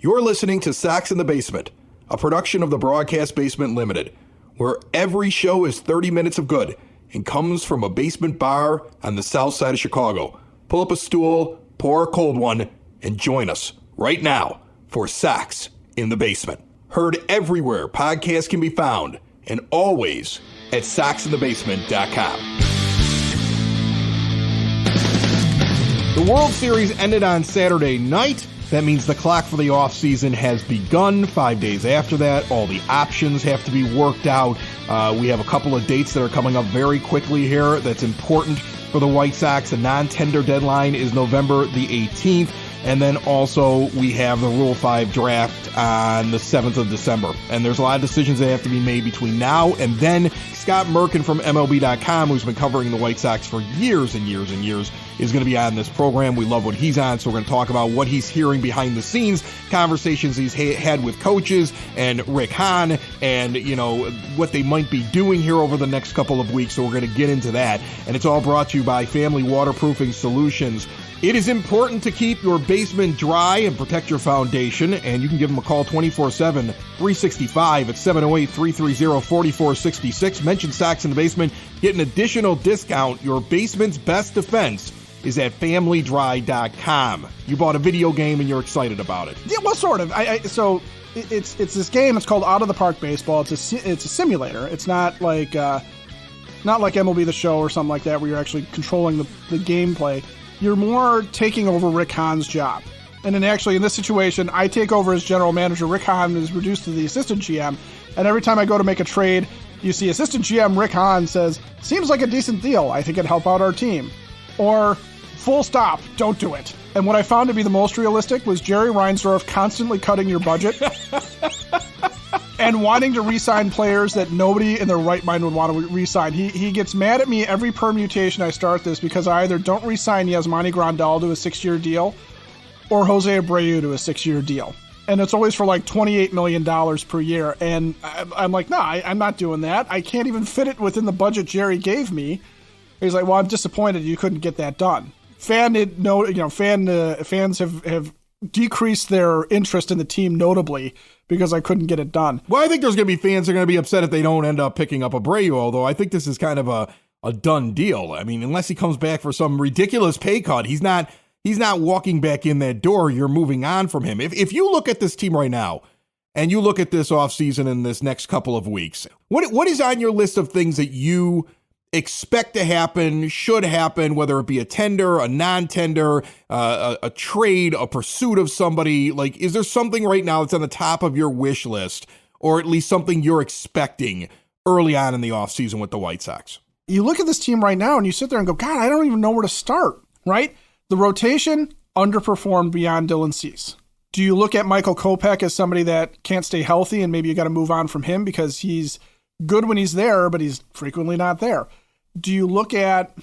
You're listening to Sox in the Basement, a production of the Broadcast Basement Limited, where every show is 30 minutes of good and comes from a basement bar on the south side of Chicago. Pull up a stool, pour a cold one, and join us right now for Sox in the Basement. Heard everywhere podcasts can be found, and always at soxinthebasement.com. The World Series ended on Saturday night. That means the clock for the offseason has begun. 5 days after that, all the options have to be worked out. We have a couple of dates that are coming up very quickly here that's important for the White Sox. The non-tender deadline is November the 18th. And then also we have the Rule 5 draft on the 7th of December. And there's a lot of decisions that have to be made between now and then. Scott Merkin from MLB.com, who's been covering the White Sox for years and years and years, is going to be on this program. We love what he's on, so we're going to talk about what he's hearing behind the scenes, conversations he's had with coaches and Rick Hahn, and, you know, what they might be doing here over the next couple of weeks. So we're going to get into that. And it's all brought to you by Family Waterproofing Solutions. It is important to keep your basement dry and protect your foundation, and you can give them a call 24/7, 365 at 708-330-4466. Mention Sox in the Basement. Get an additional discount. Your basement's best defense is at familydry.com. You bought a video game and you're excited about it. Yeah, well, sort of. So it's this game. It's called Out of the Park Baseball. It's a simulator. It's not like MLB The Show or something like that where you're actually controlling the gameplay. You're more taking over Rick Hahn's job. And then actually in this situation, I take over as general manager. Rick Hahn is reduced to the assistant GM. And every time I go to make a trade, you see assistant GM Rick Hahn says, seems like a decent deal. I think it'd help out our team. Or full stop, don't do it. And what I found to be the most realistic was Jerry Reinsdorf constantly cutting your budget and wanting to re-sign players that nobody in their right mind would want to re-sign. He gets mad at me every permutation I start this because I either don't re-sign Yasmani Grandal to a 6-year deal or Jose Abreu to a 6-year deal. And it's always for like $28 million per year. And I'm like, no, I'm not doing that. I can't even fit it within the budget Jerry gave me. He's like, well, I'm disappointed you couldn't get that done. Fans have decreased their interest in the team notably because I couldn't get it done. Well, I think there's going to be fans that are going to be upset if they don't end up picking up Abreu, although I think this is kind of a done deal. I mean, unless he comes back for some ridiculous pay cut, he's not walking back in that door. You're moving on from him. If you look at this team right now and you look at this offseason in this next couple of weeks, what is on your list of things that you expect to happen, should happen, whether it be a tender, a non-tender, a trade, a pursuit of somebody? Like, is there something right now that's on the top of your wish list, or at least something you're expecting early on in the offseason with the White Sox? You look at this team right now and you sit there and go, God, I don't even know where to start, right? The rotation underperformed beyond Dylan Cease. Do you look at Michael Kopech as somebody that can't stay healthy and maybe you got to move on from him because he's good when he's there, but he's frequently not there? Do you look at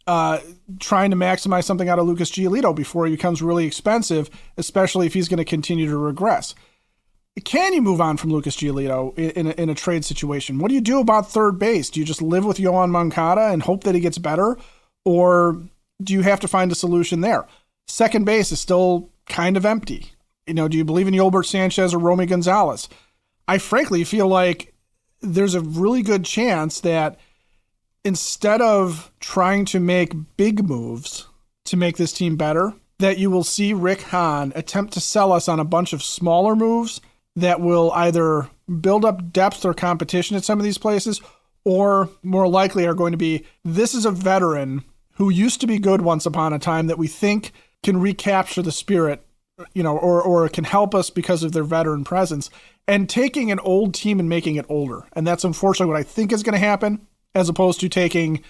trying to maximize something out of Lucas Giolito before he becomes really expensive, especially if he's going to continue to regress? Can you move on from Lucas Giolito in a trade situation? What do you do about third base? Do you just live with Yohan Moncada and hope that he gets better? Or do you have to find a solution there? Second base is still kind of empty. You know, do you believe in Yolbert Sanchez or Romy Gonzalez? I frankly feel like there's a really good chance that instead of trying to make big moves to make this team better, that you will see Rick Hahn attempt to sell us on a bunch of smaller moves that will either build up depth or competition at some of these places, or more likely are going to be, this is a veteran who used to be good once upon a time that we think can recapture the spirit, you know, or can help us because of their veteran presence, and taking an old team and making it older. And that's unfortunately what I think is going to happen, as opposed to taking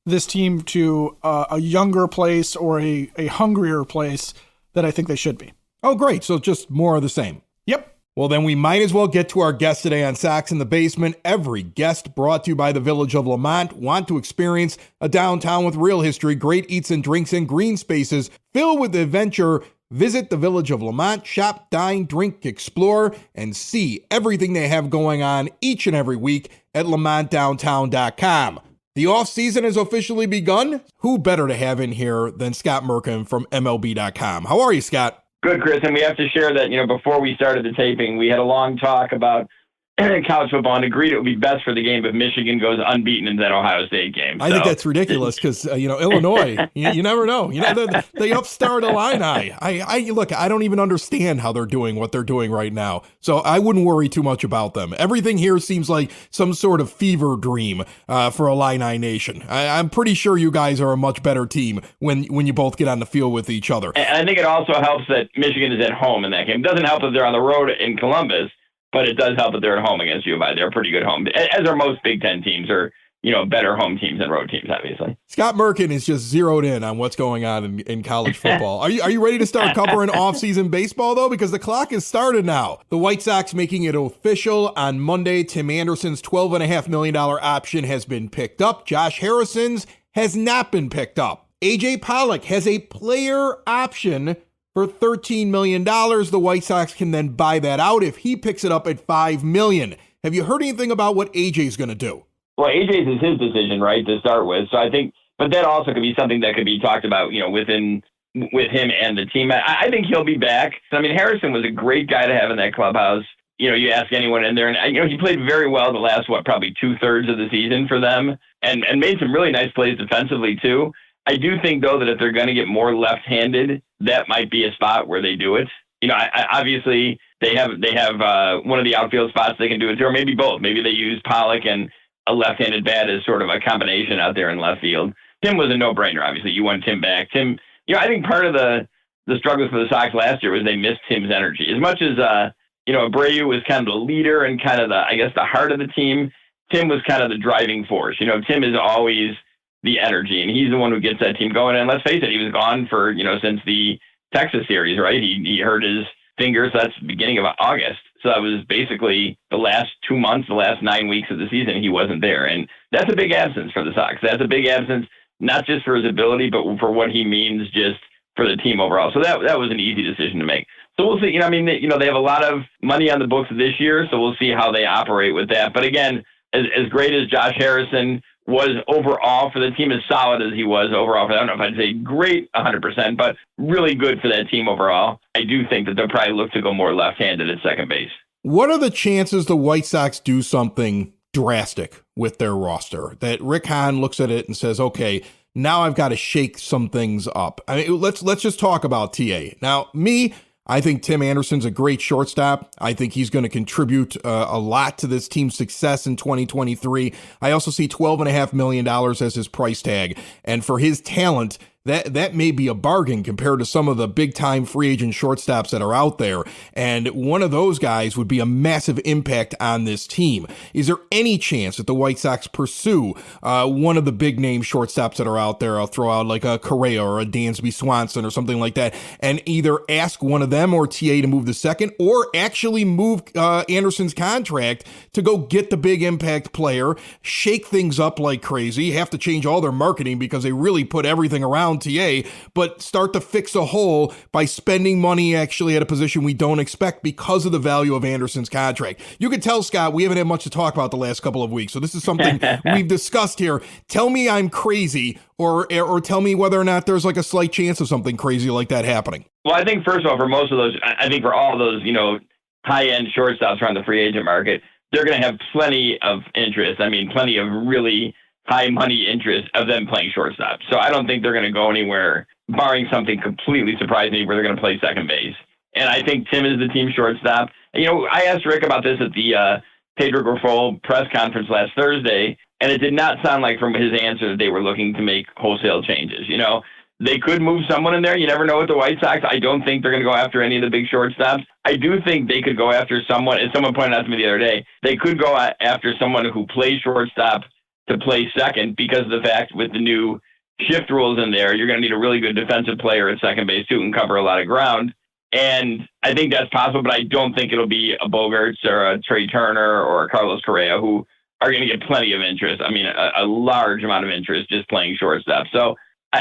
this team to a younger place or a hungrier place that I think they should be. Oh, great. So just more of the same. Yep. Well, then we might as well get to our guest today on Sox in the Basement. Every guest brought to you by the Village of Lamont. Want to experience a downtown with real history, great eats and drinks, and green spaces filled with adventure? Visit the Village of Lamont, shop, dine, drink, explore, and see everything they have going on each and every week at lamontdowntown.com. The off-season has officially begun. Who better to have in here than Scott Merkin from MLB.com? How are you, Scott? Good, Chris. And we have to share that, before we started the taping, we had a long talk about college football and agreed it would be best for the game if Michigan goes unbeaten in that Ohio State game. I think that's ridiculous because, Illinois, you never know. They upstart Illini. Look, I don't even understand how they're doing what they're doing right now. So I wouldn't worry too much about them. Everything here seems like some sort of fever dream for Illini Nation. I'm pretty sure you guys are a much better team when you both get on the field with each other. And I think it also helps that Michigan is at home in that game. It doesn't help that they're on the road in Columbus, but it does help that they're at home against U of I. They're a pretty good home, as are most Big Ten teams, or better home teams than road teams, obviously. Scott Merkin is just zeroed in on what's going on in college football. Are you ready to start covering off-season baseball, though? Because the clock has started now. The White Sox making it official on Monday. Tim Anderson's $12.5 million option has been picked up. Josh Harrison's has not been picked up. A.J. Pollock has a player option for $13 million. The White Sox can then buy that out if he picks it up at $5 million. Have you heard anything about what AJ's going to do? Well, AJ's is his decision, right, to start with. So I think, but that also could be something that could be talked about, with him and the team. I think he'll be back. I mean, Harrison was a great guy to have in that clubhouse. You ask anyone in there, and he played very well the last, probably 2/3 of the season for them, and made some really nice plays defensively too. I do think, though, that if they're going to get more left-handed, that might be a spot where they do it. Obviously they have one of the outfield spots they can do it to, or maybe both. Maybe they use Pollock and a left-handed bat as sort of a combination out there in left field. Tim was a no-brainer, obviously. You want Tim back. Tim, I think part of the struggles for the Sox last year was they missed Tim's energy. As much as, Abreu was kind of the leader and kind of the heart of the team, Tim was kind of the driving force. Tim is always the energy, and he's the one who gets that team going. And let's face it, he was gone for, since the Texas series, right? He hurt his finger, so that's the beginning of August. So that was basically the last 2 months, the last 9 weeks of the season, he wasn't there. And that's a big absence for the Sox. That's a big absence, not just for his ability, but for what he means just for the team overall. So that was an easy decision to make. So we'll see. They have a lot of money on the books this year, so we'll see how they operate with that. But again, as great as Josh Harrison was overall for the team, as solid as he was overall, I don't know if I'd say great 100%, but really good for that team overall. I do think that they'll probably look to go more left-handed at second base. What are the chances the White Sox do something drastic with their roster? That Rick Hahn looks at it and says, okay, now I've got to shake some things up. I mean, let's just talk about TA. Now, I think Tim Anderson's a great shortstop. I think he's going to contribute a lot to this team's success in 2023. I also see $12.5 million as his price tag. And for his talent, that may be a bargain compared to some of the big-time free agent shortstops that are out there. And one of those guys would be a massive impact on this team. Is there any chance that the White Sox pursue one of the big-name shortstops that are out there? I'll throw out like a Correa or a Dansby Swanson or something like that, and either ask one of them or TA to move the second, or actually move Anderson's contract to go get the big impact player, shake things up like crazy, have to change all their marketing because they really put everything around TA, but start to fix a hole by spending money actually at a position we don't expect because of the value of Anderson's contract. You can tell, Scott, we haven't had much to talk about the last couple of weeks, so this is something we've discussed here. Tell me I'm crazy, or tell me whether or not there's like a slight chance of something crazy like that happening. Well, I think first of all, for most of those, I think for all those, high-end shortstops around the free agent market, they're going to have plenty of interest. I mean, plenty of really high money interest of them playing shortstop. So I don't think they're going to go anywhere, barring something completely surprising, where they're going to play second base. And I think Tim is the team shortstop. I asked Rick about this at the Pedro Grifol press conference last Thursday, and it did not sound like from his answer that they were looking to make wholesale changes. They could move someone in there. You never know with the White Sox. I don't think they're going to go after any of the big shortstops. I do think they could go after someone, as someone pointed out to me the other day, they could go after someone who plays shortstop to play second, because of the fact with the new shift rules in there, you're going to need a really good defensive player at second base too, and cover a lot of ground. And I think that's possible, but I don't think it'll be a Bogarts or a Trey Turner or a Carlos Correa, who are going to get plenty of interest. I mean, a large amount of interest just playing shortstop. So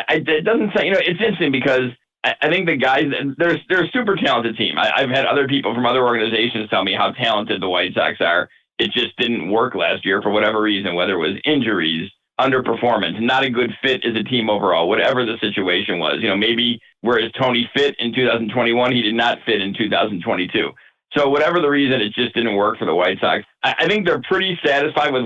it doesn't say, it's interesting because I think the guys, they're a super talented team. I've had other people from other organizations tell me how talented the White Sox are. It just didn't work last year for whatever reason, whether it was injuries underperformance, not a good fit as a team overall, whatever the situation was. Maybe whereas Tony fit in 2021, he did not fit in 2022. So whatever the reason, it just didn't work for the White Sox. I think they're pretty satisfied with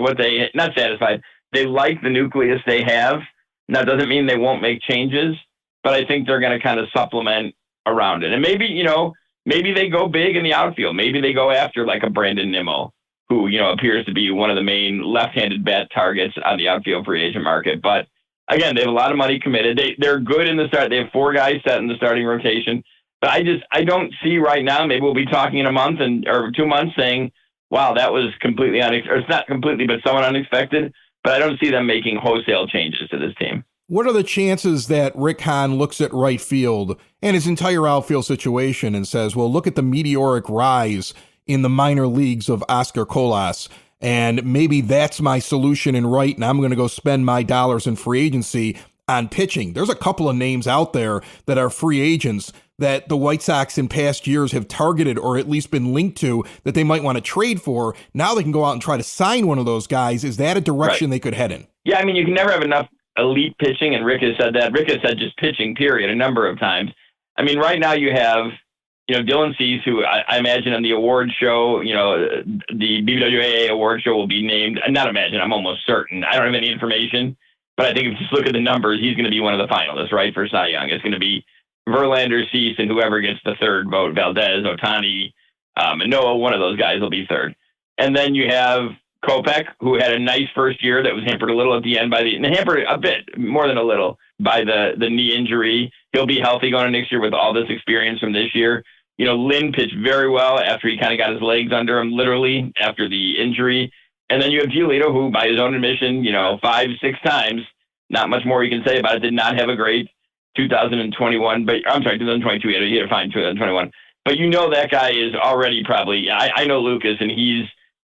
not satisfied. They like the nucleus they have. Now, it doesn't mean they won't make changes, but I think they're going to kind of supplement around it. And maybe they go big in the outfield. Maybe they go after like a Brandon Nimmo, who, appears to be one of the main left-handed bat targets on the outfield free agent market. But again, they have a lot of money committed. They're good in the start. They have 4 guys set in the starting rotation. But I don't see right now, maybe we'll be talking in a month or 2 months saying, wow, that was completely unexpected. Or it's not completely, but somewhat unexpected. But I don't see them making wholesale changes to this team. What are the chances that Rick Hahn looks at right field and his entire outfield situation and says, well, look at the meteoric rise in the minor leagues of Oscar Colas, and maybe that's my solution in right, and I'm going to go spend my dollars in free agency on pitching? There's a couple of names out there that are free agents that the White Sox in past years have targeted or at least been linked to that they might want to trade for. Now they can go out and try to sign one of those guys. Is that a direction they could head in? Yeah, you can never have enough elite pitching, and Rick has said that. Rick has said just pitching, period, a number of times. Right now you have, Dylan Cease, who I imagine on the award show, the BBWAA award show will be named. Not imagine, I'm almost certain. I don't have any information, but I think if you just look at the numbers, he's going to be one of the finalists, right, for Cy Young. It's going to be Verlander, Cease, and whoever gets the third vote, Valdez, Ohtani, Manoah, one of those guys will be third. And then you have Kopech, who had a nice first year that was hampered a little at the end hampered a bit, more than a little, by the knee injury. He'll be healthy going into next year with all this experience from this year. Lynn pitched very well after he kind of got his legs under him, literally, after the injury. And then you have Giolito, who, by his own admission, 5-6 times, not much more you can say about it, did not have a great 2021, but I'm sorry, 2022, he had a fine 2021. But that guy is already probably, I know Lucas, and he's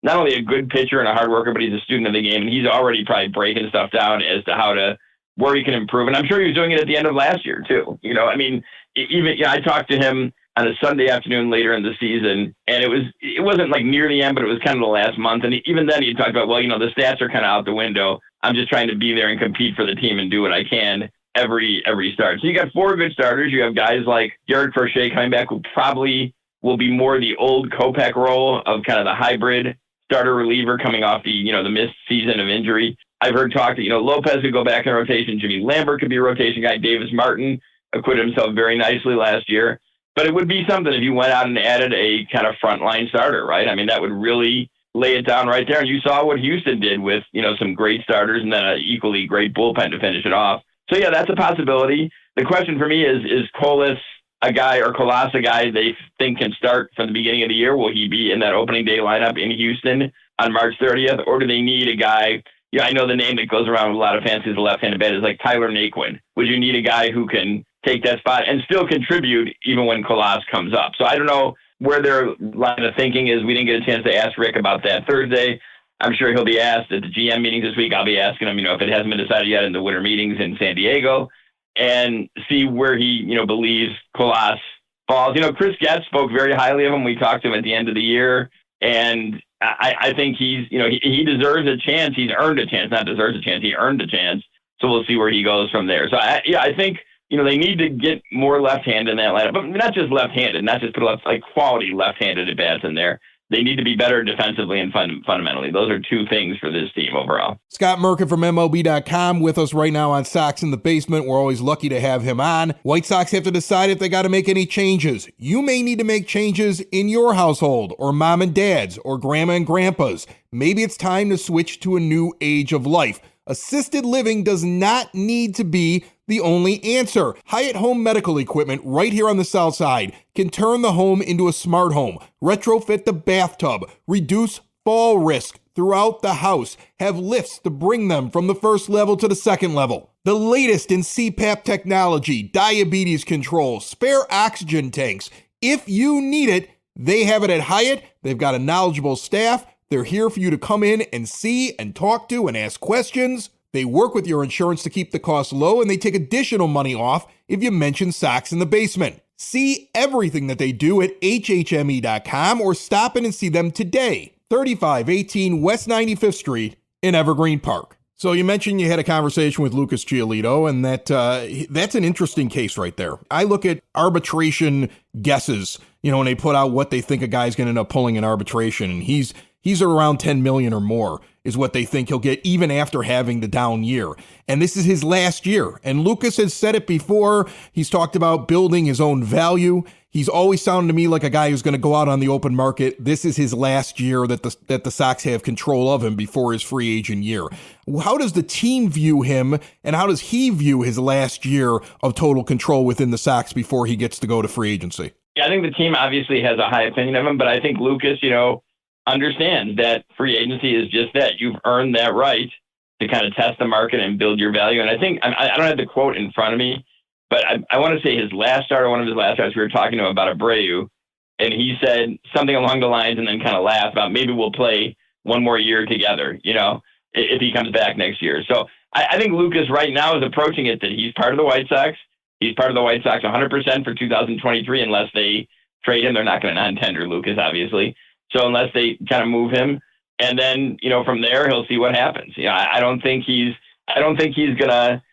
not only a good pitcher and a hard worker, but he's a student of the game, and he's already probably breaking stuff down as to where he can improve. And I'm sure he was doing it at the end of last year, too. I talked to him on a Sunday afternoon later in the season, and it wasn't like near the end, but it was kind of the last month. And even then he talked about, the stats are kind of out the window. I'm just trying to be there and compete for the team and do what I can every start. So you got 4 good starters. You have guys like Garrett Crochet coming back, who probably will be more the old Kopech role of kind of the hybrid starter reliever coming off the missed season of injury. I've heard talk that, Lopez could go back in rotation. Jimmy Lambert could be a rotation guy. Davis Martin acquitted himself very nicely last year. But it would be something if you went out and added a kind of frontline starter, right? That would really lay it down right there. And you saw what Houston did with, some great starters and then an equally great bullpen to finish it off. So, yeah, that's a possibility. The question for me is Colas a guy or Colas a guy they think can start from the beginning of the year? Will he be in that opening day lineup in Houston on March 30th? Or do they need a guy? I know the name that goes around with a lot of fans who's a left-handed bat is like Tyler Naquin. Would you need a guy who can take that spot and still contribute even when Colas comes up? So I don't know where their line of thinking is. We didn't get a chance to ask Rick about that Thursday. I'm sure he'll be asked at the GM meetings this week. I'll be asking him, if it hasn't been decided yet in the winter meetings in San Diego, and see where he, believes Colas falls. Chris Getz spoke very highly of him. We talked to him at the end of the year, and I think he's, he deserves a chance. He's earned a chance, not deserves a chance. He earned a chance. So we'll see where he goes from there. So I think, they need to get more left-handed in that lineup, but not just left-handed, not just put quality left-handed at bats in there. They need to be better defensively and fundamentally. Those are 2 things for this team overall. Scott Merkin from MLB.com with us right now on Sox in the Basement. We're always lucky to have him on. White Sox have to decide if they got to make any changes. You may need to make changes in your household, or mom and dad's, or grandma and grandpa's. Maybe it's time to switch to a new age of life. Assisted living does not need to be the only answer. Hyatt Home Medical Equipment right here on the South Side can turn the home into a smart home, retrofit the bathtub, reduce fall risk throughout the house, have lifts to bring them from the first level to the second level. The latest in CPAP technology, diabetes control, spare oxygen tanks. If you need it, they have it at Hyatt. They've got a knowledgeable staff. They're here for you to come in and see and talk to and ask questions. They work with your insurance to keep the costs low, and they take additional money off if you mention Sox in the Basement. See everything that they do at hhme.com or stop in and see them today. 3518 West 95th Street in Evergreen Park. So you mentioned you had a conversation with Lucas Giolito, and that's an interesting case right there. I look at arbitration guesses, when they put out what they think a guy's going to end up pulling in arbitration, and he's around 10 million or more is what they think he'll get even after having the down year. And this is his last year. And Lucas has said it before. He's talked about building his own value. He's always sounded to me like a guy who's going to go out on the open market. This is his last year that the Sox have control of him before his free agent year. How does the team view him, and how does he view his last year of total control within the Sox before he gets to go to free agency? Yeah, I think the team obviously has a high opinion of him, but I think Lucas, understands that free agency is just that. You've earned that right to kind of test the market and build your value. And I think, I don't have the quote in front of me, but I want to say his last start, or one of his last starts, we were talking to him about Abreu, and he said something along the lines and then kind of laughed about maybe we'll play one more year together, if he comes back next year. So I think Lucas right now is approaching it that he's part of the White Sox. He's part of the White Sox 100% for 2023 unless they trade him. They're not going to non-tender Lucas, obviously. So unless they kind of move him, and then, from there, he'll see what happens. I don't think he's going to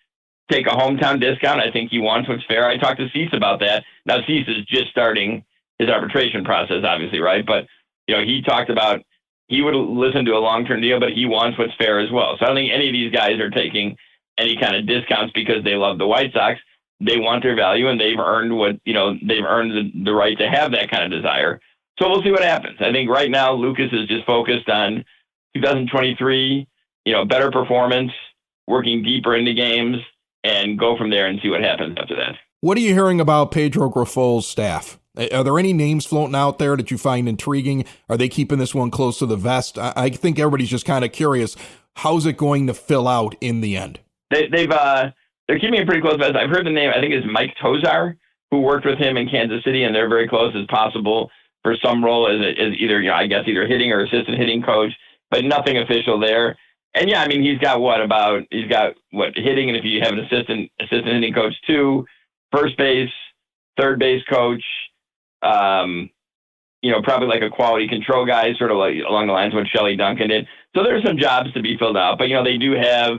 take a hometown discount. I think he wants what's fair. I talked to Cease about that. Now, Cease is just starting his arbitration process, obviously, right? But, he talked about he would listen to a long-term deal, but he wants what's fair as well. So I don't think any of these guys are taking any kind of discounts because they love the White Sox. They want their value, and they've earned they've earned the right to have that kind of desire. So we'll see what happens. I think right now Lucas is just focused on 2023, better performance, working deeper into games, and go from there and see what happens after that. What are you hearing about Pedro Grafol's staff? Are there any names floating out there that you find intriguing? Are they keeping this one close to the vest? I think everybody's just kind of curious. How's it going to fill out in the end? They're keeping it pretty close. I've heard the name, I think it's Mike Tozar, who worked with him in Kansas City, and they're very close as possible for some role as either, either hitting or assistant hitting coach, but nothing official there. And yeah, he's got hitting, and if you have an assistant hitting coach too, first base, third base coach, probably like a quality control guy, sort of like along the lines of what Shelley Duncan did. So there's some jobs to be filled out, but they do have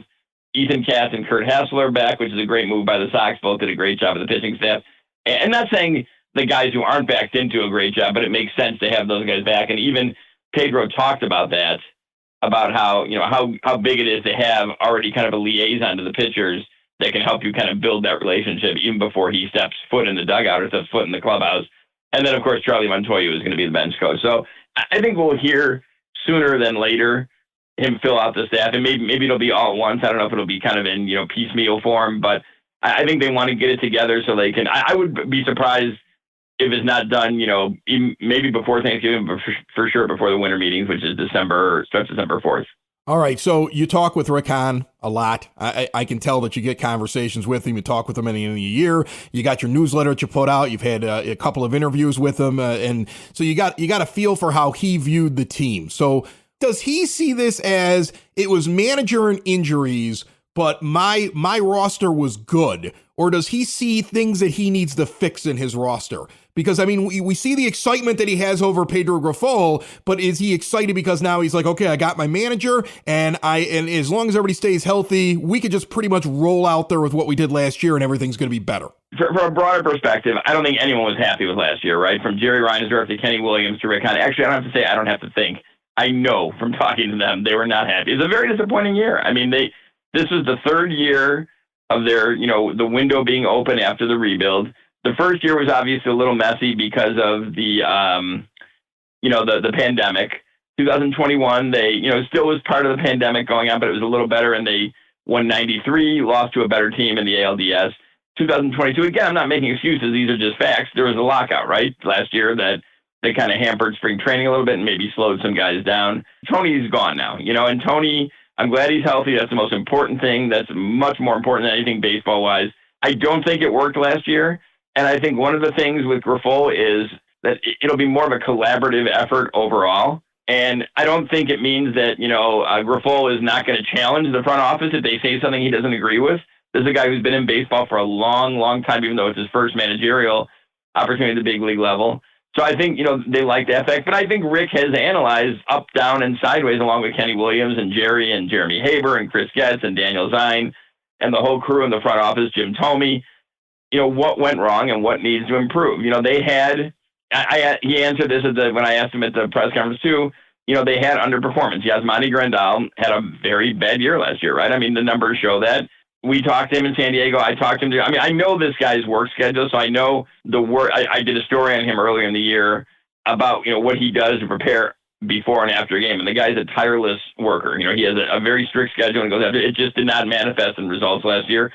Ethan Katz and Kurt Hassler back, which is a great move by the Sox. Both did a great job of the pitching staff. And not saying the guys who aren't back didn't do a great job, but it makes sense to have those guys back. And even Pedro talked about that, about how big it is to have already kind of a liaison to the pitchers that can help you kind of build that relationship even before he steps foot in the dugout or steps foot in the clubhouse. And then, of course, Charlie Montoya is going to be the bench coach. So I think we'll hear sooner than later him fill out the staff, and maybe it'll be all at once. I don't know if it'll be kind of in piecemeal form, but I think they want to get it together so they can. I would be surprised if it's not done, maybe before Thanksgiving, but for sure before the winter meetings, which is December 4th. All right, so you talk with Rick Hahn a lot. I can tell that you get conversations with him. You talk with him at the end of the year. You got your newsletter that you put out. You've had a couple of interviews with him, and so you got a feel for how he viewed the team. So does he see this as it was manager and injuries, but my roster was good? Or does he see things that he needs to fix in his roster? Because, we see the excitement that he has over Pedro Grifol, but is he excited because now he's like, okay, I got my manager, and as long as everybody stays healthy, we could just pretty much roll out there with what we did last year and everything's going to be better? From a broader perspective, I don't think anyone was happy with last year, right? From Jerry Reinsdorf to Kenny Williams to Rick Hahn. Actually, I don't have to say, I don't have to think. I know from talking to them, they were not happy. It's a very disappointing year. This was the third year of their, the window being open after the rebuild. The first year was obviously a little messy because of the, the pandemic. 2021, they, still was part of the pandemic going on, but it was a little better, and they won 93, lost to a better team in the ALDS. 2022, again, I'm not making excuses. These are just facts. There was a lockout, right, last year that kind of hampered spring training a little bit and maybe slowed some guys down. Tony's gone now, and Tony, I'm glad he's healthy. That's the most important thing. That's much more important than anything baseball-wise. I don't think it worked last year. And I think one of the things with Grifol is that it'll be more of a collaborative effort overall. And I don't think it means that, Grifol is not going to challenge the front office if they say something he doesn't agree with. This is a guy who's been in baseball for a long, long time, even though it's his first managerial opportunity at the big league level. So I think, they like that fact. But I think Rick has analyzed up, down, and sideways along with Kenny Williams and Jerry and Jeremy Haber and Chris Getz and Daniel Zine and the whole crew in the front office, Jim Thome, what went wrong and what needs to improve. They had, he answered this when I asked him at the press conference too, they had underperformance. Yasmani Grandal had a very bad year last year, right? I mean, the numbers show that. We talked to him in San Diego. I talked to him. I know this guy's work schedule, so I know the work. I did a story on him earlier in the year about, what he does to prepare before and after a game. And the guy's a tireless worker. He has a very strict schedule and goes after it. It just did not manifest in results last year.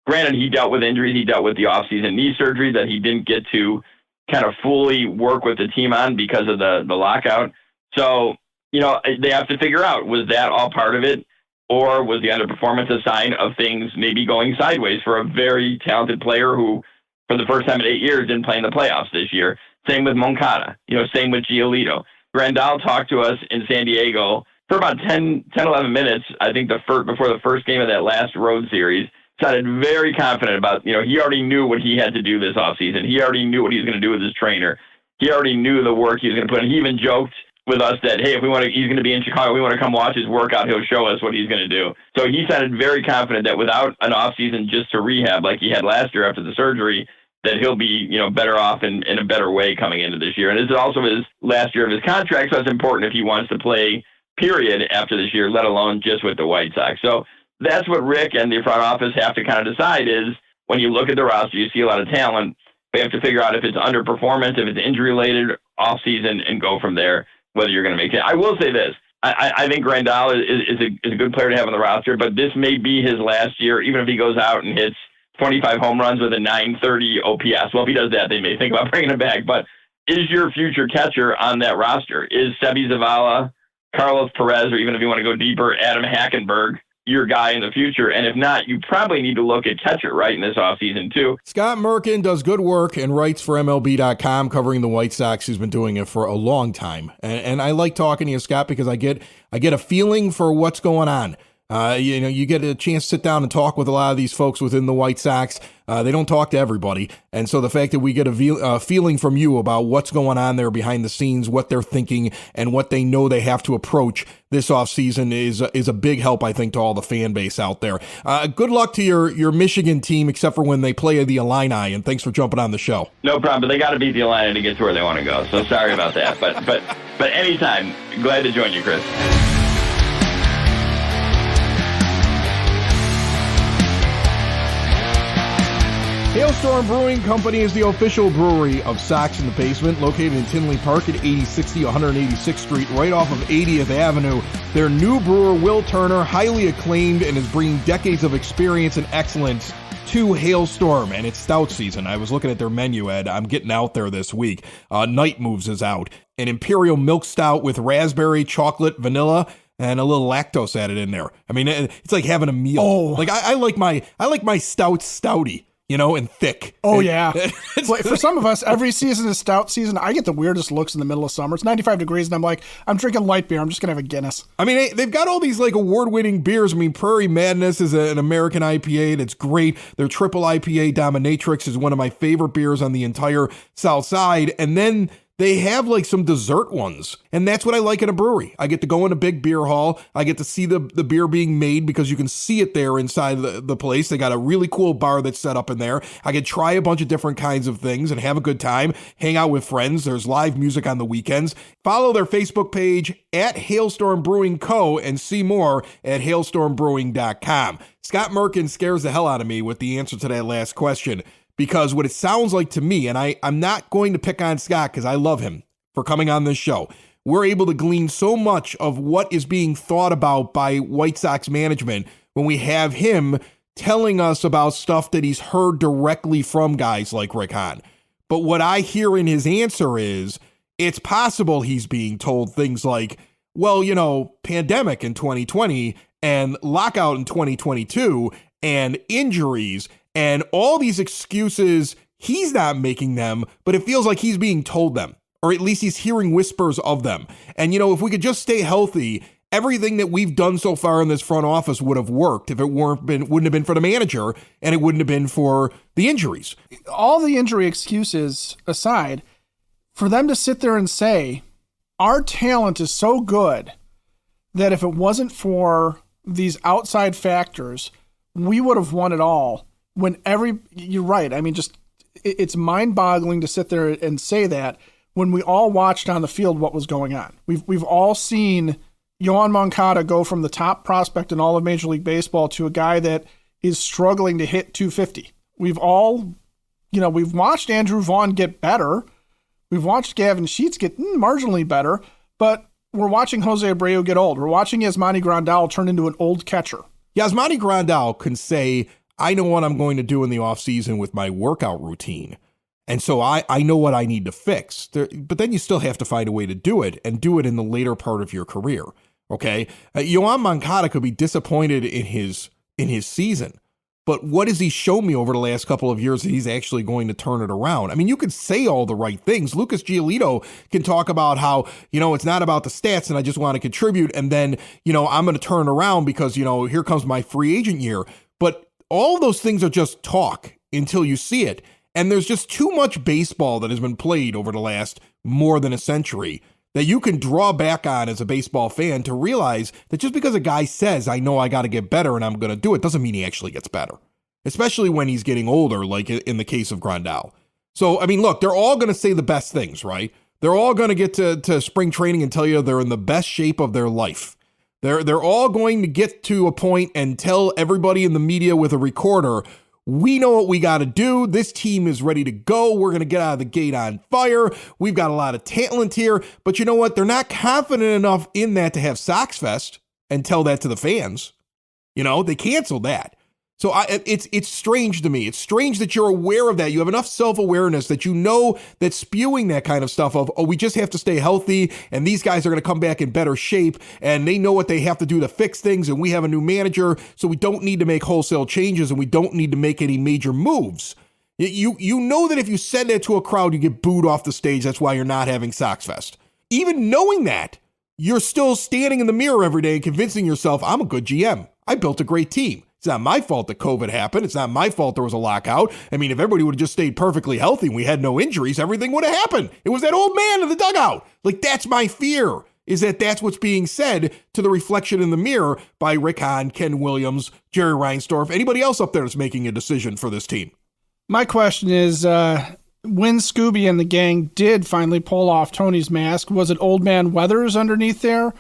Granted, he dealt with injuries. He dealt with the offseason knee surgery that he didn't get to kind of fully work with the team on because of the lockout. So, they have to figure out, was that all part of it? Or was the underperformance a sign of things maybe going sideways for a very talented player who, for the first time in 8 years, didn't play in the playoffs this year? Same with Moncada, same with Giolito. Grandal talked to us in San Diego for about 10, 11 minutes, I think before the first game of that last road series. Sounded very confident about, he already knew what he had to do this offseason. He already knew what he was going to do with his trainer. He already knew the work he was going to put in. He even joked with us that, hey, if he's going to be in Chicago, we want to come watch his workout, he'll show us what he's going to do. So he sounded very confident that without an offseason just to rehab like he had last year after the surgery, that he'll be, better off in a better way coming into this year. And this is also his last year of his contract, so it's important if he wants to play, period, after this year, let alone just with the White Sox. So that's what Rick and the front office have to kind of decide is, when you look at the roster, you see a lot of talent. They have to figure out if it's underperformance, if it's injury-related, off-season, and go from there, whether you're going to make it. I will say this. I think Grandal is a good player to have on the roster, but this may be his last year, even if he goes out and hits 25 home runs with a 930 OPS. Well, if he does that, they may think about bringing him back. But is your future catcher on that roster? Is Sebi Zavala, Carlos Perez, or even if you want to go deeper, Adam Hackenberg, your guy in the future? And if not, you probably need to look at catcher, right, in this offseason too. Scott Merkin does good work and writes for MLB.com covering the White Sox. He's been doing it for a long time. And I like talking to you, Scott, because I get a feeling for what's going on. You get a chance to sit down and talk with a lot of these folks within the White Sox. They don't talk to everybody. And so the fact that we get a feeling from you about what's going on there behind the scenes, what they're thinking, and what they know they have to approach this offseason is a big help, I think, to all the fan base out there. Good luck to your Michigan team, except for when they play the Illini, and thanks for jumping on the show. No problem, but they got to beat the Illini to get to where they want to go. So sorry about that. But anytime, glad to join you, Chris. Hailstorm Brewing Company is the official brewery of Sox in the Basement, located in Tinley Park at 8060 186th Street, right off of 80th Avenue. Their new brewer, Will Turner, highly acclaimed and is bringing decades of experience and excellence to Hailstorm, and it's stout season. I was looking at their menu, Ed. I'm getting out there this week. Night Moves is out. An Imperial Milk Stout with raspberry, chocolate, vanilla, and a little lactose added in there. I mean, it's like having a meal. Oh. Like I like my stout stouty, and thick. Oh, yeah. For some of us, every season is stout season. I get the weirdest looks in the middle of summer. It's 95 degrees, and I'm like, I'm drinking light beer. I'm just going to have a Guinness. I mean, they've got all these like award-winning beers. I mean, Prairie Madness is an American IPA that's great. Their triple IPA Dominatrix is one of my favorite beers on the entire South Side. And then they have like some dessert ones, and that's what I like in a brewery. I get to go in a big beer hall. I get to see the beer being made because you can see it there inside the place. They got a really cool bar that's set up in there. I can try a bunch of different kinds of things and have a good time, hang out with friends. There's live music on the weekends. Follow their Facebook page at Hailstorm Brewing Co. and see more at hailstormbrewing.com. Scott Merkin scares the hell out of me with the answer to that last question. Because what it sounds like to me, and I'm not going to pick on Scott because I love him for coming on this show, we're able to glean so much of what is being thought about by White Sox management when we have him telling us about stuff that he's heard directly from guys like Rick Hahn. But what I hear in his answer is, it's possible he's being told things like, well, pandemic in 2020 and lockout in 2022 and injuries and all these excuses, he's not making them, but it feels like he's being told them, or at least he's hearing whispers of them. And, if we could just stay healthy, everything that we've done so far in this front office would have worked if it wouldn't have been for the manager, and it wouldn't have been for the injuries. All the injury excuses aside, for them to sit there and say, our talent is so good that if it wasn't for these outside factors, we would have won it all. You're right. I mean, just it's mind-boggling to sit there and say that when we all watched on the field what was going on. We've all seen Yoan Moncada go from the top prospect in all of Major League Baseball to a guy that is struggling to hit 250. We've watched Andrew Vaughn get better. We've watched Gavin Sheets get marginally better, but we're watching Jose Abreu get old. We're watching Yasmani Grandal turn into an old catcher. Yasmani Grandal can say, I know what I'm going to do in the offseason with my workout routine. And so I know what I need to fix. But then you still have to find a way to do it and do it in the later part of your career. Okay? Yoan Moncada could be disappointed in his season. But what has he shown me over the last couple of years that he's actually going to turn it around? I mean, you can say all the right things. Lucas Giolito can talk about how, it's not about the stats and I just want to contribute. And then, I'm going to turn around because, here comes my free agent year. But all those things are just talk until you see it. And there's just too much baseball that has been played over the last more than a century that you can draw back on as a baseball fan to realize that just because a guy says, I know I got to get better and I'm going to do it, doesn't mean he actually gets better, especially when he's getting older, like in the case of Grandal. So, I mean, look, they're all going to say the best things, right? They're all going to get to spring training and tell you they're in the best shape of their life. They're all going to get to a point and tell everybody in the media with a recorder, we know what we got to do. This team is ready to go. We're going to get out of the gate on fire. We've got a lot of talent here. But you know what? They're not confident enough in that to have Sox Fest and tell that to the fans. They canceled that. So it's strange to me. It's strange that you're aware of that. You have enough self-awareness that you know that spewing that kind of stuff of, we just have to stay healthy and these guys are going to come back in better shape and they know what they have to do to fix things and we have a new manager, so we don't need to make wholesale changes and we don't need to make any major moves. You know that if you send that to a crowd, you get booed off the stage. That's why you're not having Sox Fest. Even knowing that, you're still standing in the mirror every day and convincing yourself, I'm a good GM. I built a great team. It's not my fault that COVID happened. It's not my fault there was a lockout. I mean, if everybody would have just stayed perfectly healthy and we had no injuries, everything would have happened. It was that old man in the dugout. Like, that's my fear, is that that's what's being said to the reflection in the mirror by Rick Hahn, Ken Williams, Jerry Reinsdorf, anybody else up there that's making a decision for this team. My question is, when Scooby and the gang did finally pull off Tony's mask, was it Old Man Weathers underneath there?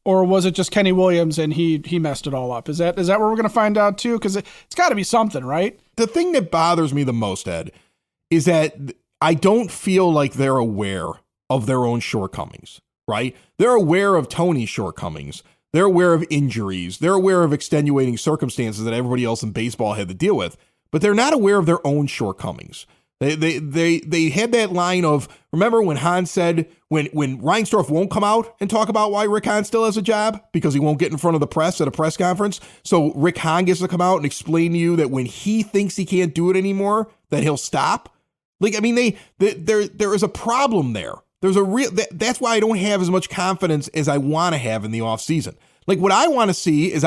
Or was it just Kenny Williams and he messed it all up? Is that what we're going to find out too? Because it's got to be something, right? The thing that bothers me the most, Ed, is that I don't feel like they're aware of their own shortcomings, right? They're aware of Tony's shortcomings. They're aware of injuries. They're aware of extenuating circumstances that everybody else in baseball had to deal with, but they're not aware of their own shortcomings. They had that line of, remember when Hahn said, when Reinsdorf won't come out and talk about why Rick Hahn still has a job because he won't get in front of the press at a press conference. So Rick Hahn gets to come out and explain to you that when he thinks he can't do it anymore, that he'll stop. Like, I mean, there is a problem there. There's a real, that's why I don't have as much confidence as I want to have in the offseason. Like, what I want to see is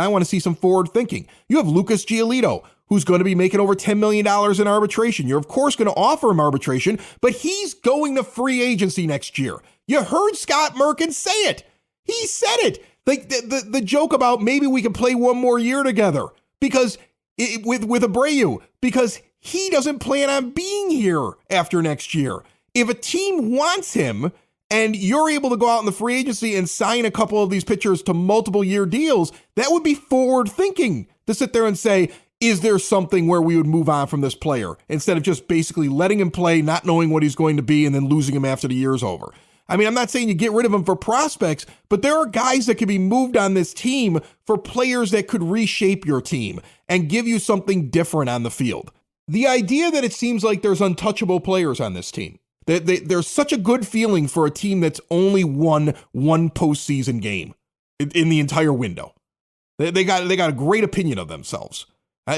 some forward thinking. You have Lucas Giolito, who's going to be making over $10 million in arbitration. You're, of course, going to offer him arbitration, but he's going to free agency next year. You heard Scott Merkin say it. He said it. Like, the joke about maybe we can play one more year together because with Abreu, because he doesn't plan on being here after next year. If a team wants him and you're able to go out in the free agency and sign a couple of these pitchers to multiple year deals, that would be forward thinking to sit there and say, is there something where we would move on from this player instead of just basically letting him play, not knowing what he's going to be, and then losing him after the year's over? I mean, I'm not saying you get rid of him for prospects, but there are guys that can be moved on this team for players that could reshape your team and give you something different on the field. The idea that it seems like there's untouchable players on this team, that there's such a good feeling for a team that's only won one postseason game in the entire window. They got a great opinion of themselves.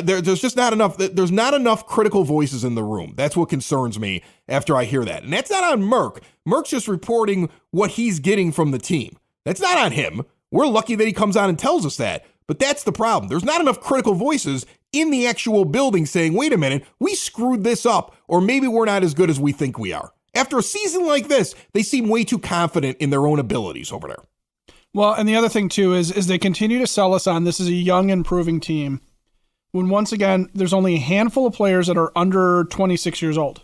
There's just not enough. There's not enough critical voices in the room. That's what concerns me after I hear that. And that's not on Merck. Merck's just reporting what he's getting from the team. That's not on him. We're lucky that he comes on and tells us that. But that's the problem. There's not enough critical voices in the actual building saying, wait a minute, we screwed this up, or maybe we're not as good as we think we are. After a season like this, they seem way too confident in their own abilities over there. Well, and the other thing, too, is they continue to sell us on this is a young, improving team, when once again, there's only a handful of players that are under 26 years old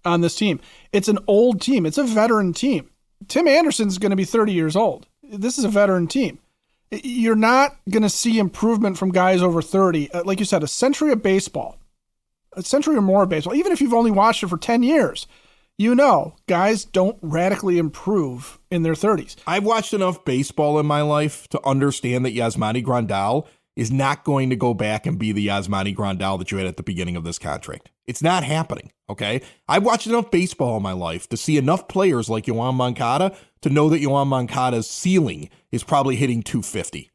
on this team. It's an old team. It's a veteran team. Tim Anderson's going to be 30 years old. This is a veteran team. You're not going to see improvement from guys over 30. Like you said, a century of baseball, a century or more of baseball, even if you've only watched it for 10 years, guys don't radically improve in their 30s. I've watched enough baseball in my life to understand that Yasmani Grandal is not going to go back and be the Yasmani Grandal that you had at the beginning of this contract. It's not happening, okay? I've watched enough baseball in my life to see enough players like Yoan Moncada to know that Yoan Moncada's ceiling is probably hitting 250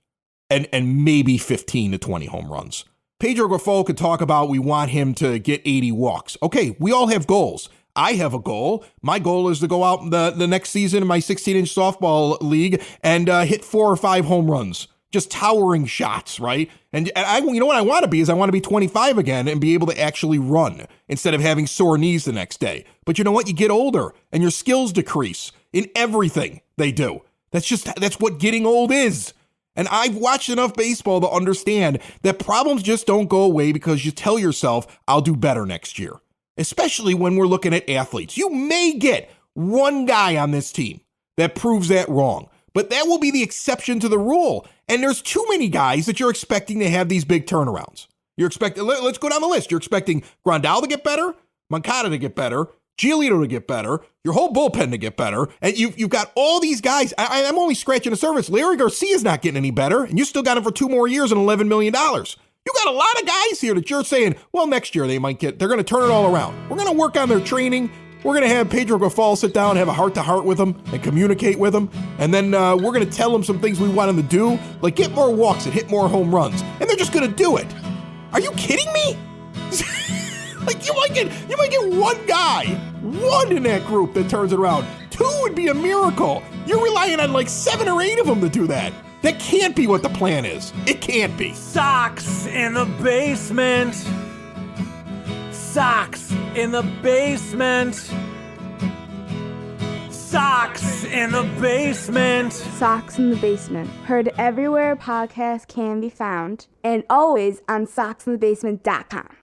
and maybe 15 to 20 home runs. Pedro Grifol could talk about we want him to get 80 walks. Okay, we all have goals. I have a goal. My goal is to go out the next season in my 16-inch softball league and hit 4 or 5 home runs. Just towering shots, right? And I, you know what I want to be is I want to be 25 again and be able to actually run instead of having sore knees the next day. But you know what? You get older and your skills decrease in everything they do. That's what getting old is. And I've watched enough baseball to understand that problems just don't go away because you tell yourself, I'll do better next year. Especially when we're looking at athletes. You may get one guy on this team that proves that wrong, but that will be the exception to the rule. And there's too many guys that you're expecting to have these big turnarounds. Let's go down the list. You're expecting Grandal to get better, Moncada to get better, Giolito to get better, your whole bullpen to get better, and you've got all these guys. I'm only scratching the surface. Larry Garcia's not getting any better, and you still got him for 2 more years and $11 million. You got a lot of guys here that you're saying, well, next year they're going to turn it all around. We're going to work on their training. We're going to have Pedro Grifol sit down and have a heart-to-heart with them and communicate with them. And then we're going to tell them some things we want them to do, like get more walks and hit more home runs. And they're just going to do it. Are you kidding me? Like you might get one guy, one in that group that turns it around. 2 would be a miracle. You're relying on like 7 or 8 of them to do that. That can't be what the plan is. It can't be. Sox in the basement. Sox in the basement. Sox in the basement. Sox in the Basement. Heard everywhere podcasts can be found and always on soxinthebasement.com.